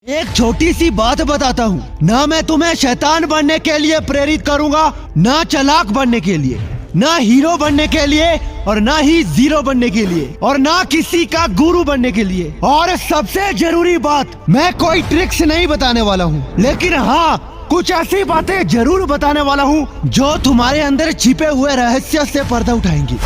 एक छोटी सी बात बताता हूँ, ना मैं तुम्हें शैतान बनने के लिए प्रेरित करूँगा, ना चालाक बनने के लिए, ना हीरो बनने के लिए, और ना ही जीरो बनने के लिए, और ना किसी का गुरु बनने के लिए। और सबसे जरूरी बात, मैं कोई ट्रिक्स नहीं बताने वाला हूँ, लेकिन हाँ कुछ ऐसी बातें जरूर बताने वाला हूँ जो तुम्हारे अंदर छिपे हुए रहस्य से पर्दा उठाएंगी।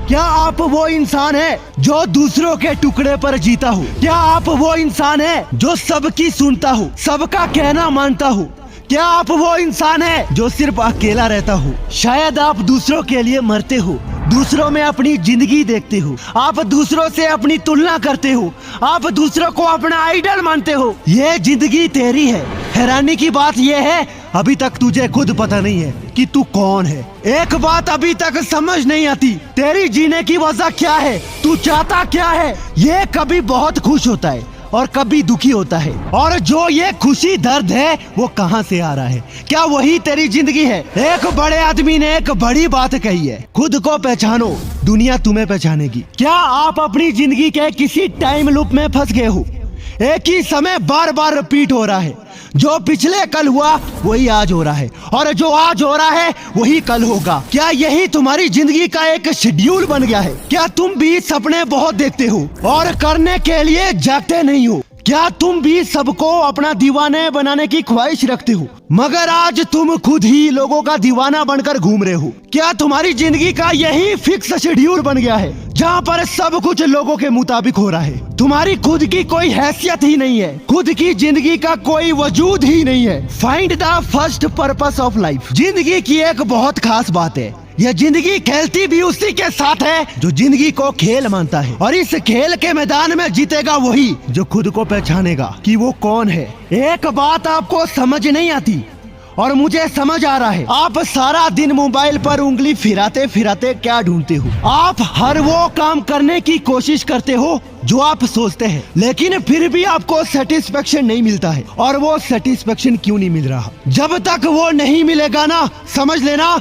क्या आप वो इंसान है जो दूसरों के टुकड़े पर जीता हो? क्या आप वो इंसान है जो सबकी सुनता हो, सबका कहना मानता हो? क्या आप वो इंसान है जो सिर्फ अकेला रहता हो? शायद आप दूसरों के लिए मरते हो, दूसरों में अपनी जिंदगी देखते हो, आप दूसरों से अपनी तुलना करते हो, आप दूसरों को अपना आइडल मानते हो। ये जिंदगी तेरी है। हैरानी की बात यह है, अभी तक तुझे खुद पता नहीं है कि तू कौन है। एक बात अभी तक समझ नहीं आती, तेरी जीने की वजह क्या है, तू चाहता क्या है। ये कभी बहुत खुश होता है और कभी दुखी होता है, और जो ये खुशी दर्द है वो कहाँ से आ रहा है? क्या वही तेरी जिंदगी है? एक बड़े आदमी ने एक बड़ी बात कही है, खुद को पहचानो, दुनिया तुम्हें पहचानेगी। क्या आप अपनी जिंदगी के किसी टाइम लूप में फंस गए हो? एक ही समय बार बार रिपीट हो रहा है, जो पिछले कल हुआ वही आज हो रहा है, और जो आज हो रहा है वही कल होगा। क्या यही तुम्हारी जिंदगी का एक शेड्यूल बन गया है? क्या तुम भी सपने बहुत देखते हो और करने के लिए जागते नहीं हो? क्या तुम भी सबको अपना दीवाने बनाने की ख्वाहिश रखते हो, मगर आज तुम खुद ही लोगों का दीवाना बनकर घूम रहे हो? क्या तुम्हारी जिंदगी का यही फिक्स शेड्यूल बन गया है, जहाँ पर सब कुछ लोगों के मुताबिक हो रहा है? तुम्हारी खुद की कोई हैसियत ही नहीं है, खुद की जिंदगी का कोई वजूद ही नहीं है। Find the first purpose of life. जिंदगी की एक बहुत खास बात है, यह जिंदगी खेलती भी उसी के साथ है जो जिंदगी को खेल मानता है, और इस खेल के मैदान में जीतेगा वही जो खुद को पहचानेगा कि वो कौन है। एक बात आपको समझ नहीं आती और मुझे समझ आ रहा है, आप सारा दिन मोबाइल पर उंगली फिराते फिराते क्या ढूंढते हो? आप हर वो काम करने की कोशिश करते हो जो आप सोचते हैं, लेकिन फिर भी आपको सेटिस्फेक्शन नहीं मिलता है। और वो सेटिस्फेक्शन क्यों नहीं मिल रहा? जब तक वो नहीं मिलेगा ना, समझ लेना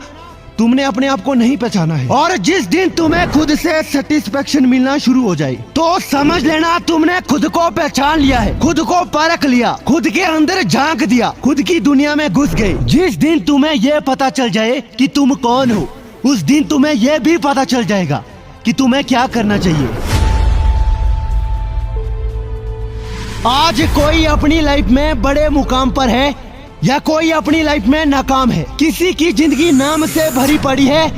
तुमने अपने आप को नहीं पहचाना है। और जिस दिन तुम्हें खुद से सेटिस्फेक्शन मिलना शुरू हो जाए, तो समझ लेना तुमने खुद को पहचान लिया है, खुद को परख लिया, खुद के अंदर झांक दिया, खुद की दुनिया में घुस गए। जिस दिन तुम्हें ये पता चल जाए कि तुम कौन हो, उस दिन तुम्हें ये भी पता चल जाएगा कि तुम्हें क्या करना चाहिए। आज कोई अपनी लाइफ में बड़े मुकाम पर है या कोई अपनी लाइफ में नाकाम है। किसी की जिंदगी नाम से भरी पड़ी है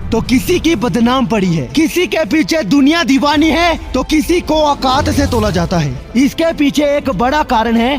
तो किसी की बदनाम पड़ी है। किसी के पीछे दुनिया दीवानी है तो किसी को औकात से तोला जाता है। इसके पीछे एक बड़ा कारण है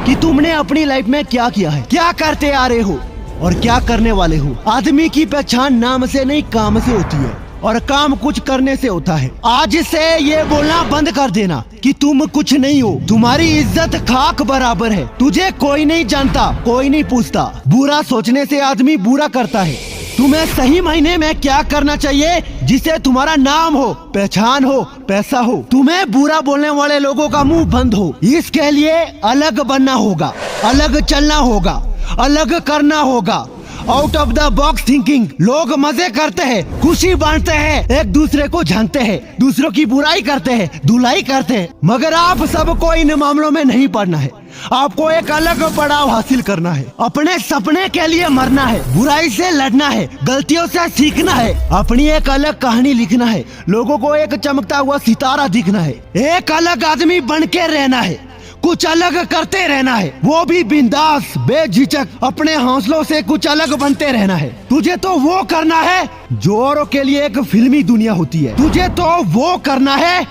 कि तुमने अपनी लाइफ में क्या किया है, क्या करते आ रहे हो और क्या करने वाले हो। आदमी की पहचान नाम से नहीं, काम से होती है, और काम कुछ करने से होता है। आज से ये बोलना बंद कर देना कि तुम कुछ नहीं हो। तुम्हारी इज्जत खाक बराबर है। तुझे कोई नहीं जानता, कोई नहीं पूछता। बुरा सोचने से आदमी बुरा करता है। तुम्हें सही महीने में क्या करना चाहिए जिससे तुम्हारा नाम हो, पहचान हो, पैसा हो। तुम्हें बुरा बोलने वाले लोगों का मुंह बंद हो। इसके लिए अलग बनना होगा, अलग चलना होगा, अलग करना होगा। Out of the box thinking. लोग मजे करते हैं, खुशी बांटते हैं, एक दूसरे को जानते हैं, दूसरों की बुराई करते हैं, धुलाई करते हैं, मगर आप सबको इन मामलों में नहीं पड़ना है। आपको एक अलग पड़ाव हासिल करना है। अपने सपने के लिए मरना है, बुराई से लड़ना है, गलतियों से सीखना है, अपनी एक अलग कहानी लिखना है, लोगों को एक चमकता हुआ सितारा दिखना है, एक अलग आदमी बन के रहना है, कुछ अलग करते रहना है, वो भी बिंदास बेझिझक अपने हौसलों से कुछ अलग बनते रहना है। तुझे तो वो करना है जो औरों के लिए एक फिल्मी दुनिया होती है। तुझे तो वो करना है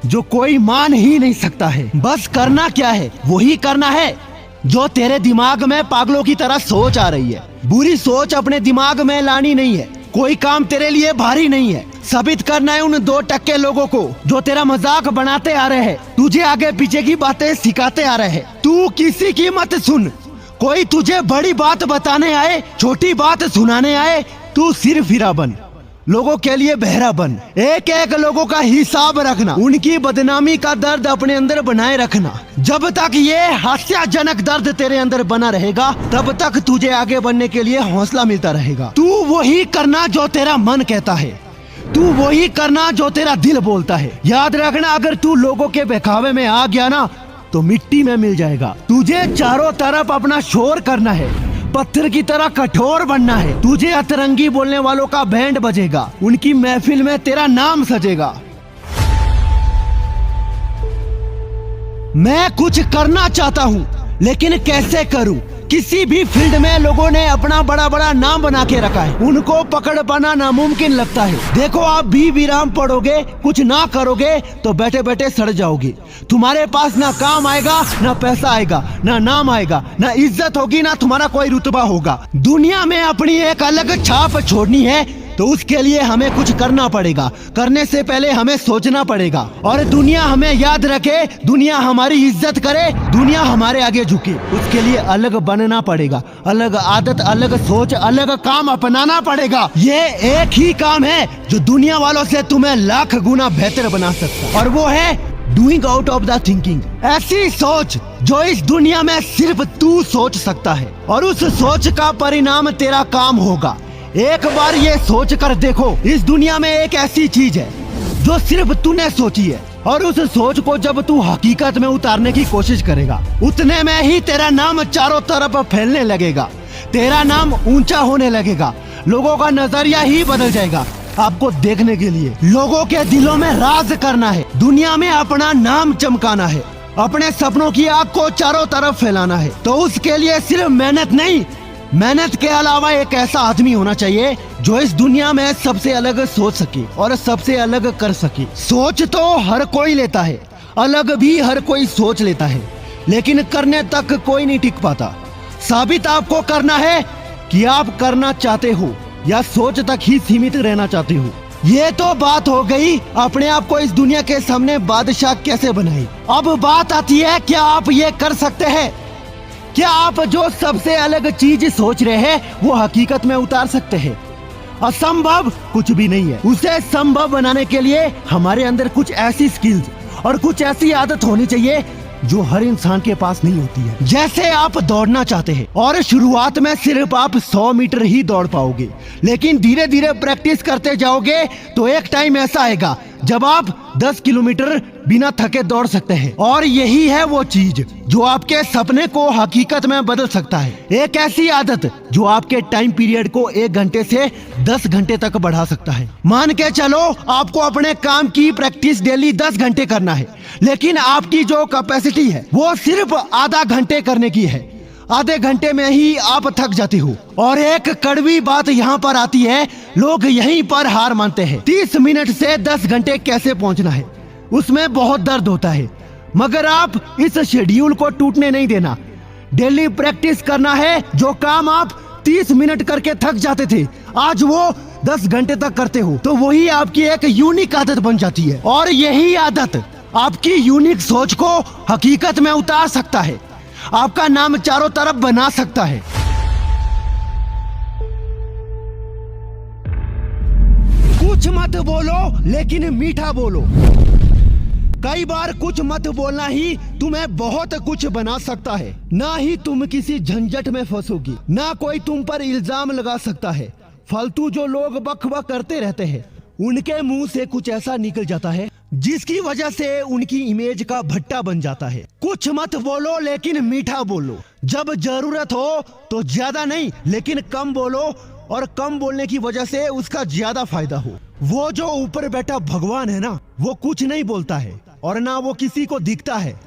जो कोई मान ही नहीं सकता है। बस करना क्या है, वही करना है जो तेरे दिमाग में पागलों की तरह सोच आ रही है। बुरी सोच अपने दिमाग में लानी नहीं है। कोई काम तेरे लिए भारी नहीं है। साबित करना है उन 2% लोगों को जो तेरा मजाक बनाते आ रहे हैं, तुझे आगे पीछे की बातें सिखाते आ रहे हैं। तू किसी की मत सुन। कोई तुझे बड़ी बात बताने आए, छोटी बात सुनाने आए, तू सिर्फ हीरा बन, लोगों के लिए बहरा बन। एक एक लोगों का हिसाब रखना, उनकी बदनामी का दर्द अपने अंदर बनाए रखना। जब तक ये हास्यजनक दर्द तेरे अंदर बना रहेगा, तब तक तुझे आगे बढ़ने के लिए हौसला मिलता रहेगा। तू वही करना जो तेरा मन कहता है। तू वही करना जो तेरा दिल बोलता है। याद रखना, अगर तू लोगों के बहकावे में आ गया ना तो मिट्टी में मिल जाएगा। तुझे चारों तरफ अपना शोर करना है, पत्थर की तरह कठोर बनना है। तुझे अतरंगी बोलने वालों का बैंड बजेगा, उनकी महफिल में तेरा नाम सजेगा। मैं कुछ करना चाहता हूँ, लेकिन कैसे करूँ? किसी भी फील्ड में लोगों ने अपना बड़ा बड़ा नाम बना के रखा है, उनको पकड़ पाना नामुमकिन लगता है। देखो, आप भी विराम पढ़ोगे, कुछ ना करोगे तो बैठे बैठे सड़ जाओगे। तुम्हारे पास ना काम आएगा, ना पैसा आएगा, ना नाम आएगा, ना इज्जत होगी, ना तुम्हारा कोई रुतबा होगा। दुनिया में अपनी एक अलग छाप छोड़नी है तो उसके लिए हमें कुछ करना पड़ेगा। करने से पहले हमें सोचना पड़ेगा, और दुनिया हमें याद रखे, दुनिया हमारी इज्जत करे, दुनिया हमारे आगे झुके। उसके लिए अलग बनना पड़ेगा, अलग आदत, अलग सोच, अलग काम अपनाना पड़ेगा। ये एक ही काम है जो दुनिया वालों से तुम्हें लाख गुना बेहतर बना सकता है, और वो है doing out of the thinking. ऐसी सोच जो इस दुनिया में सिर्फ तू सोच सकता है, और उस सोच का परिणाम तेरा काम होगा। एक बार ये सोच कर देखो, इस दुनिया में एक ऐसी चीज है जो सिर्फ तूने सोची है, और उस सोच को जब तू हकीकत में उतारने की कोशिश करेगा, उतने में ही तेरा नाम चारों तरफ फैलने लगेगा, तेरा नाम ऊंचा होने लगेगा। लोगों का नजरिया ही बदल जाएगा आपको देखने के लिए। लोगों के दिलों में राज करना है, दुनिया में अपना नाम चमकाना है, अपने सपनों की आग को चारों तरफ फैलाना है। तो उसके लिए सिर्फ मेहनत नहीं, मेहनत के अलावा एक ऐसा आदमी होना चाहिए जो इस दुनिया में सबसे अलग सोच सके और सबसे अलग कर सके। सोच तो हर कोई लेता है, अलग भी हर कोई सोच लेता है, लेकिन करने तक कोई नहीं टिक पाता। साबित आपको करना है कि आप करना चाहते हो या सोच तक ही सीमित रहना चाहते हो। ये तो बात हो गई अपने आप को इस दुनिया के सामने बादशाह कैसे बनाए। अब बात आती है, क्या आप ये कर सकते हैं? क्या आप जो सबसे अलग चीज सोच रहे हैं वो हकीकत में उतार सकते हैं? असंभव कुछ भी नहीं है। उसे संभव बनाने के लिए हमारे अंदर कुछ ऐसी स्किल्स और कुछ ऐसी आदत होनी चाहिए जो हर इंसान के पास नहीं होती है। जैसे आप दौड़ना चाहते हैं और शुरुआत में सिर्फ आप 100 मीटर ही दौड़ पाओगे, लेकिन धीरे धीरे प्रैक्टिस करते जाओगे तो एक टाइम ऐसा आएगा जब आप 10 किलोमीटर बिना थके दौड़ सकते हैं। और यही है वो चीज जो आपके सपने को हकीकत में बदल सकता है। एक ऐसी आदत जो आपके टाइम पीरियड को 1 घंटे से 10 घंटे तक बढ़ा सकता है। मान के चलो आपको अपने काम की प्रैक्टिस डेली 10 घंटे करना है, लेकिन आपकी जो कैपेसिटी है वो सिर्फ आधा घंटे करने की है। आधे घंटे में ही आप थक जाते हो। और एक कड़वी बात यहाँ पर आती है, लोग यहीं पर हार मानते हैं। 30 मिनट से 10 घंटे कैसे पहुँचना है, उसमें बहुत दर्द होता है, मगर आप इस शेड्यूल को टूटने नहीं देना। डेली प्रैक्टिस करना है। जो काम आप 30 मिनट करके थक जाते थे, आज वो 10 घंटे तक करते हो, तो वही आपकी एक यूनिक आदत बन जाती है। और यही आदत आपकी यूनिक सोच को हकीकत में उतार सकता है, आपका नाम चारों तरफ बना सकता है। कुछ मत बोलो लेकिन मीठा बोलो। कई बार कुछ मत बोलना ही तुम्हें बहुत कुछ बना सकता है। ना ही तुम किसी झंझट में फंसोगी, ना कोई तुम पर इल्जाम लगा सकता है। फालतू जो लोग बकबक करते रहते हैं, उनके मुंह से कुछ ऐसा निकल जाता है जिसकी वजह से उनकी इमेज का भट्टा बन जाता है। कुछ मत बोलो लेकिन मीठा बोलो। जब जरूरत हो तो ज्यादा नहीं, लेकिन कम बोलो, और कम बोलने की वजह से उसका ज्यादा फायदा हो। वो जो ऊपर बैठा भगवान है ना, वो कुछ नहीं बोलता है और ना वो किसी को दिखता है।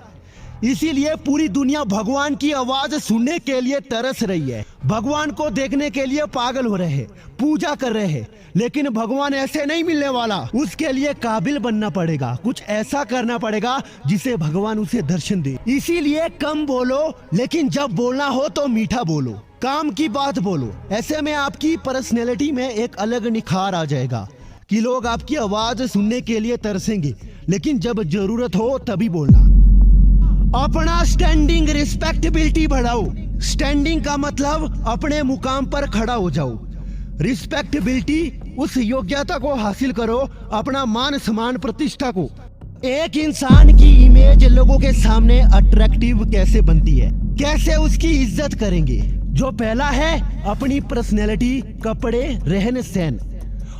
इसीलिए पूरी दुनिया भगवान की आवाज सुनने के लिए तरस रही है, भगवान को देखने के लिए पागल हो रहे हैं, पूजा कर रहे हैं। लेकिन भगवान ऐसे नहीं मिलने वाला। उसके लिए काबिल बनना पड़ेगा, कुछ ऐसा करना पड़ेगा जिसे भगवान उसे दर्शन दे। इसीलिए कम बोलो, लेकिन जब बोलना हो तो मीठा बोलो, काम की बात बोलो। ऐसे में आपकी पर्सनैलिटी में एक अलग निखार आ जाएगा कि लोग आपकी आवाज सुनने के लिए तरसेंगे। लेकिन जब जरूरत हो तभी बोलना। अपना स्टैंडिंग रिस्पेक्टेबिलिटी बढ़ाओ। स्टैंडिंग का मतलब अपने मुकाम पर खड़ा हो जाओ। रिस्पेक्टेबिलिटी उस योग्यता को हासिल करो, अपना मान सम्मान प्रतिष्ठा को। एक इंसान की इमेज लोगों के सामने अट्रैक्टिव कैसे बनती है, कैसे उसकी इज्जत करेंगे? जो पहला है अपनी पर्सनैलिटी, कपड़े, रहन सहन,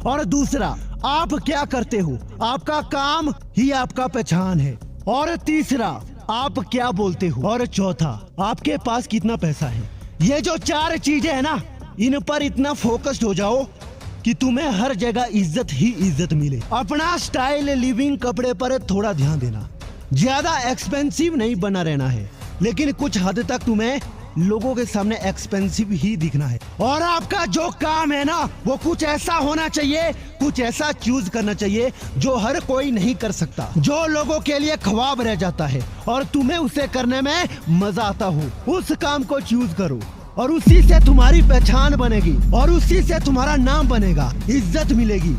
और दूसरा आप क्या करते हो, आपका काम ही आपका पहचान है। और तीसरा, आप क्या बोलते हो। और चौथा, आपके पास कितना पैसा है। ये जो 4 चीजें है ना, इन पर इतना फोकस्ड हो जाओ कि तुम्हें हर जगह इज्जत ही इज्जत मिले। अपना स्टाइल, लिविंग, कपड़े पर थोड़ा ध्यान देना। ज्यादा एक्सपेंसिव नहीं बना रहना है, लेकिन कुछ हद तक तुम्हें लोगों के सामने एक्सपेंसिव ही दिखना है। और आपका जो काम है ना, वो कुछ ऐसा होना चाहिए, कुछ ऐसा चूज करना चाहिए जो हर कोई नहीं कर सकता, जो लोगों के लिए ख्वाब रह जाता है और तुम्हें उसे करने में मजा आता हो। उस काम को चूज करो और उसी से तुम्हारी पहचान बनेगी और उसी से तुम्हारा नाम बनेगा, इज्जत मिलेगी,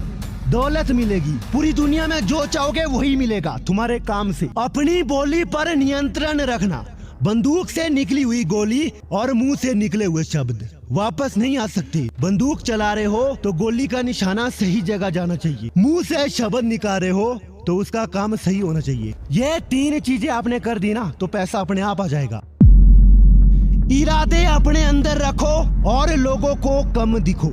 दौलत मिलेगी। पूरी दुनिया में जो चाहोगे वही मिलेगा तुम्हारे काम से। अपनी बोली पर नियंत्रण रखना। बंदूक से निकली हुई गोली और मुंह से निकले हुए शब्द वापस नहीं आ सकते। बंदूक चला रहे हो तो गोली का निशाना सही जगह जाना चाहिए। मुंह से शब्द निकाल रहे हो तो उसका काम सही होना चाहिए। ये 3 चीजें आपने कर दी ना, तो पैसा अपने आप आ जाएगा। इरादे अपने अंदर रखो और लोगों को कम दिखो।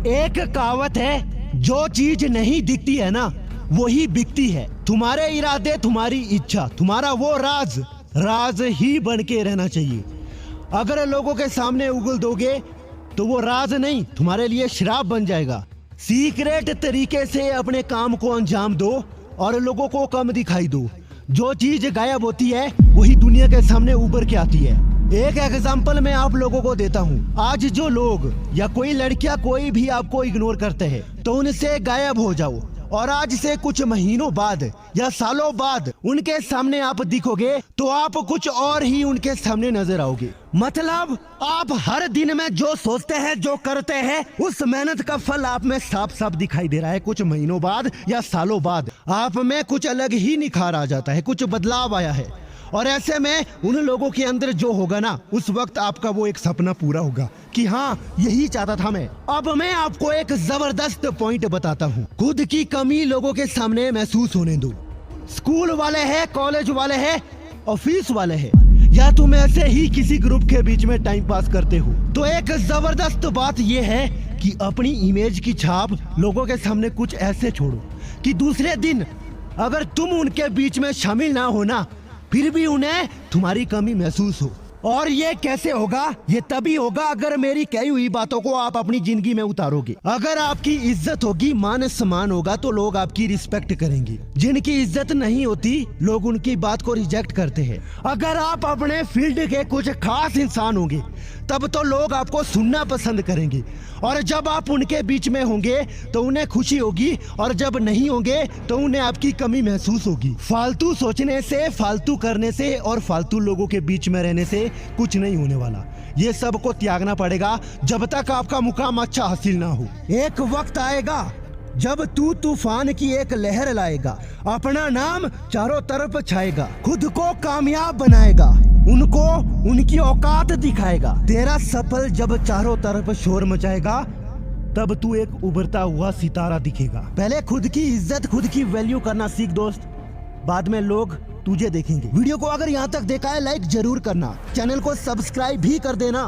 एक कहावत है, जो चीज नहीं दिखती है ना, वही बिकती है। तुम्हारे इरादे, तुम्हारी इच्छा, तुम्हारा वो राज ही बन के रहना चाहिए। अगर लोगों के सामने उगल दोगे तो वो राज नहीं, तुम्हारे लिए श्राप बन जाएगा। सीक्रेट तरीके से अपने काम को अंजाम दो और लोगों को कम दिखाई दो। जो चीज गायब होती है वही दुनिया के सामने उभर के आती है। एक एग्जांपल मैं आप लोगों को देता हूँ। आज जो लोग या कोई लड़कियां कोई भी आपको इग्नोर करते हैं तो उनसे गायब हो जाओ और आज से कुछ महीनों बाद या सालों बाद उनके सामने आप दिखोगे तो आप कुछ और ही उनके सामने नजर आओगे। मतलब आप हर दिन में जो सोचते हैं, जो करते हैं, उस मेहनत का फल आप में साफ साफ दिखाई दे रहा है। कुछ महीनों बाद या सालों बाद आप में कुछ अलग ही निखार आ जाता है, कुछ बदलाव आया है। और ऐसे में उन लोगों के अंदर जो होगा ना, उस वक्त आपका वो एक सपना पूरा होगा कि हाँ, यही चाहता था मैं। अब मैं आपको एक जबरदस्त पॉइंट बताता हूँ। खुद की कमी लोगों के सामने महसूस होने दो। स्कूल वाले हैं, कॉलेज वाले हैं, ऑफिस वाले हैं, या तुम ऐसे ही किसी ग्रुप के बीच में टाइम पास करते हो, तो एक जबरदस्त बात यह है कि अपनी इमेज की छाप लोगों के सामने कुछ ऐसे छोड़ो कि दूसरे दिन अगर तुम उनके बीच में शामिल ना होना, फिर भी उन्हें तुम्हारी कमी महसूस हो। और ये कैसे होगा? ये तभी होगा अगर मेरी कही हुई बातों को आप अपनी जिंदगी में उतारोगे। अगर आपकी इज्जत होगी, मान सम्मान होगा, तो लोग आपकी रिस्पेक्ट करेंगे। जिनकी इज्जत नहीं होती, लोग उनकी बात को रिजेक्ट करते हैं। अगर आप अपने फील्ड के कुछ खास इंसान होंगे, तब तो लोग आपको सुनना पसंद करेंगे। और जब आप उनके बीच में होंगे तो उन्हें खुशी होगी, और जब नहीं होंगे तो उन्हें आपकी कमी महसूस होगी। फालतू सोचने से, फालतू करने से और फालतू लोगों के बीच में रहने से कुछ नहीं होने वाला। ये सब को त्यागना पड़ेगा जब तक आपका मुकाम अच्छा हासिल ना हो। एक वक्त आएगा जब तू तूफान की एक लहर लाएगा, अपना नाम चारों तरफ छाएगा, खुद को कामयाब बनाएगा, उनको उनकी औकात दिखाएगा। तेरा सफल जब चारों तरफ शोर मचाएगा, तब तू एक उभरता हुआ सितारा दिखेगा। पहले खुद की इज्जत, खुद की वैल्यू करना सीख दोस्त, बाद में लोग तुझे देखेंगे। वीडियो को अगर यहाँ तक देखा है, लाइक जरूर करना, चैनल को सब्सक्राइब भी कर देना।